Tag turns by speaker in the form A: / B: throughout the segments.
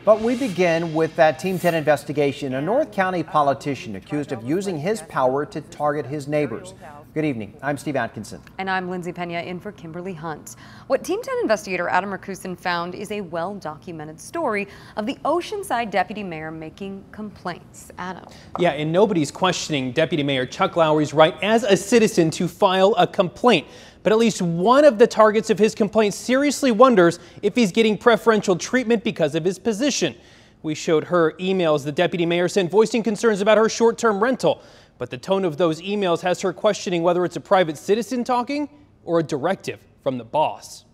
A: But we begin with that Team 10 investigation. A North County politician accused of using his power to target his neighbors. Good evening. I'm Steve Atkinson.
B: And I'm Lindsay Pena in for Kimberly Hunt. What Team 10 investigator Adam Rakusin found is a well-documented story of the Oceanside deputy mayor making complaints. Adam.
C: Yeah, and nobody's questioning Deputy Mayor Chuck Lowry's right as a citizen to file a complaint. But at least one of the targets of his complaint seriously wonders if he's getting preferential treatment because of his position. We showed her emails the deputy mayor sent voicing concerns about her short-term rental. But the tone of those emails has her questioning whether it's a private citizen talking or a directive from the boss.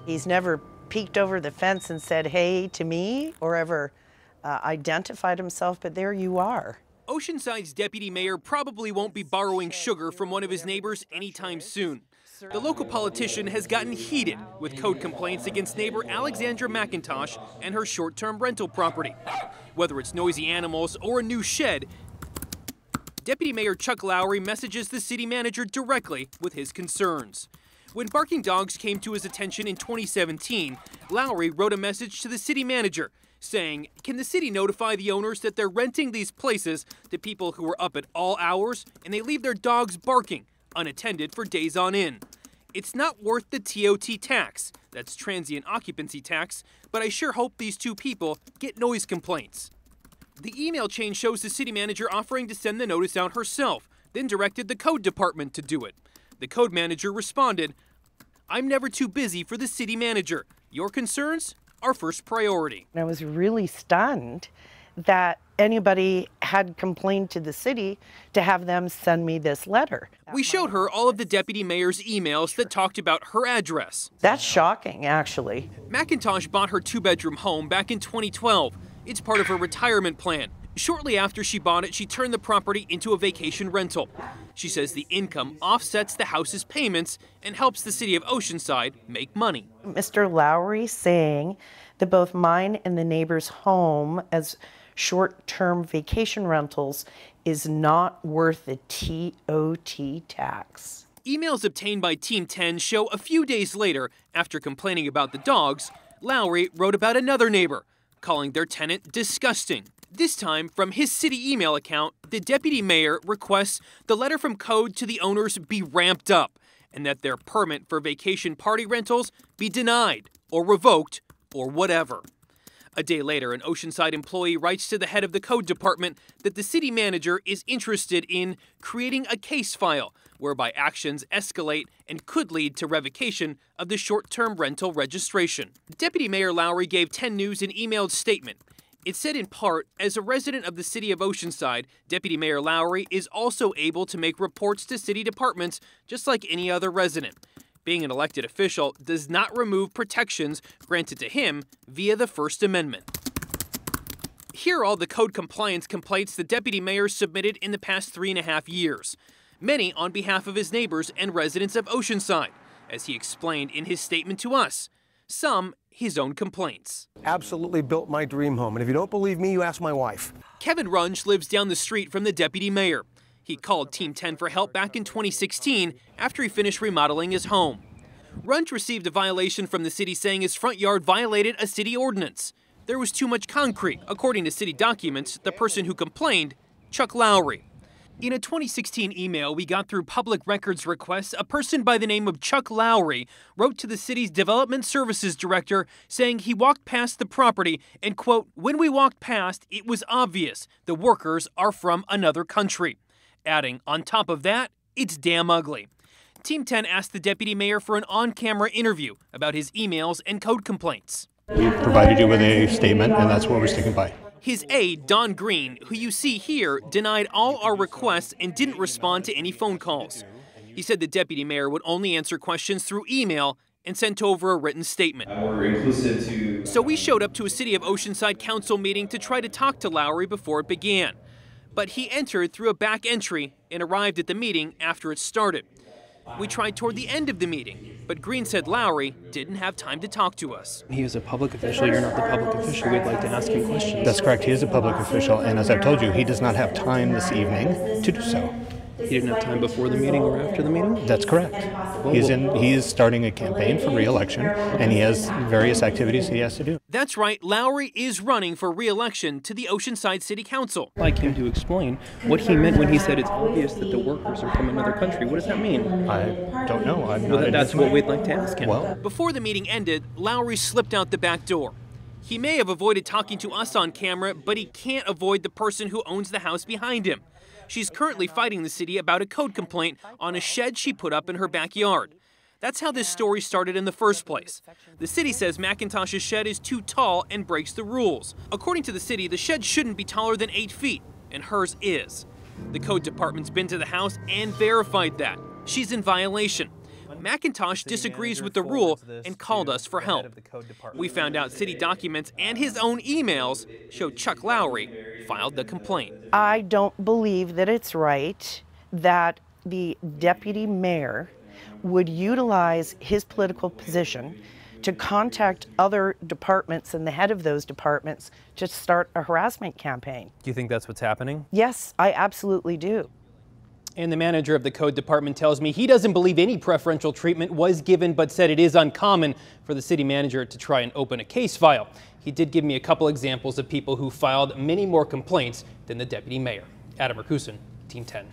D: He's never peeked over the fence and said, hey, to me, or ever identified himself, but there you are.
C: Oceanside's deputy mayor probably won't be borrowing sugar from one of his neighbors anytime soon. The local politician has gotten heated with code complaints against neighbor Alexandra McIntosh and her short-term rental property. Whether it's noisy animals or a new shed, Deputy Mayor Chuck Lowry messages the city manager directly with his concerns. When barking dogs came to his attention in 2017, Lowry wrote a message to the city manager saying, can the city notify the owners that they're renting these places to people who are up at all hours and they leave their dogs barking unattended for days on end? It's not worth the TOT tax, that's transient occupancy tax, but I sure hope these two people get noise complaints. The email chain shows the city manager offering to send the notice out herself, then directed the code department to do it. The code manager responded, I'm never too busy for the city manager. Your concerns are first priority.
D: And I was really stunned that anybody had complained to the city to have them send me this letter.
C: We showed her all of the deputy mayor's emails that talked about her address.
D: That's shocking, actually.
C: McIntosh bought her two-bedroom home back in 2012. It's part of her retirement plan. Shortly after she bought it, she turned the property into a vacation rental. She says the income offsets the house's payments and helps the city of Oceanside make money. Mr.
D: Lowry saying that both mine and the neighbor's home as short-term vacation rentals is not worth the TOT tax.
C: Emails obtained by Team 10 show a few days later, after complaining about the dogs, Lowry wrote about another neighbor, calling their tenant disgusting. This time, from his city email account, the deputy mayor requests the letter from code to the owners be ramped up and that their permit for vacation party rentals be denied or revoked or whatever. A day later, an Oceanside employee writes to the head of the code department that the city manager is interested in creating a case file whereby actions escalate and could lead to revocation of the short-term rental registration. Deputy Mayor Lowry gave 10 News an emailed statement. It said in part, as a resident of the city of Oceanside, Deputy Mayor Lowry is also able to make reports to city departments just like any other resident. Being an elected official does not remove protections granted to him via the First Amendment. Here are all the code compliance complaints the deputy mayor submitted in the past 3.5 years, many on behalf of his neighbors and residents of Oceanside, as he explained in his statement to us. Some his own complaints.
E: Absolutely built my dream home, and if you don't believe me, you ask my wife.
C: Kevin Runge lives down the street from the deputy mayor. He called Team 10 for help back in 2016 after he finished remodeling his home. Runge received a violation from the city saying his front yard violated a city ordinance. There was too much concrete, according to city documents, the person who complained, Chuck Lowry. In a 2016 email we got through public records requests, a person by the name of Chuck Lowry wrote to the city's development services director saying he walked past the property and, quote, when we walked past, it was obvious the workers are from another country. Adding, on top of that, it's damn ugly. Team 10 asked the deputy mayor for an on-camera interview about his emails and code complaints.
F: We provided you with a statement, and that's what we're sticking by.
C: His aide, Don Green, who you see here, denied all our requests and didn't respond to any phone calls. He said the deputy mayor would only answer questions through email and sent over a written statement. So we showed up to a City of Oceanside council meeting to try to talk to Lowry before it began. But he entered through a back entry and arrived at the meeting after it started. We tried toward the end of the meeting, but Green said Lowry didn't have time to talk to us.
G: He is a public official. You're not the public official. We'd like to ask him questions.
F: That's correct. He is a public official, and as I've told you, he does not have time this evening to do so.
G: He didn't have time before the meeting or after the meeting?
F: That's correct. He is starting a campaign for re-election, and he has various activities he has to do.
C: That's right, Lowry is running for re-election to the Oceanside City Council.
G: I'd like him to explain what he meant when he said it's obvious that the workers are from another country. What does that mean?
F: I don't know.
G: That's what we'd like to ask him.
F: Well,
C: Before the meeting ended, Lowry slipped out the back door. He may have avoided talking to us on camera, but he can't avoid the person who owns the house behind him. She's currently fighting the city about a code complaint on a shed she put up in her backyard. That's how this story started in the first place. The city says McIntosh's shed is too tall and breaks the rules. According to the city, the shed shouldn't be taller than 8 feet, and hers is. The code department's been to the house and verified that. She's in violation. McIntosh disagrees with the rule and called us for help. We found out city documents and his own emails show Chuck Lowry filed the complaint.
D: I don't believe that it's right that the deputy mayor would utilize his political position to contact other departments and the head of those departments to start a harassment campaign.
C: Do you think that's what's happening?
D: Yes, I absolutely do.
C: And the manager of the code department tells me he doesn't believe any preferential treatment was given, but said it is uncommon for the city manager to try and open a case file. He did give me a couple examples of people who filed many more complaints than the deputy mayor. Adam Rakusin, Team 10.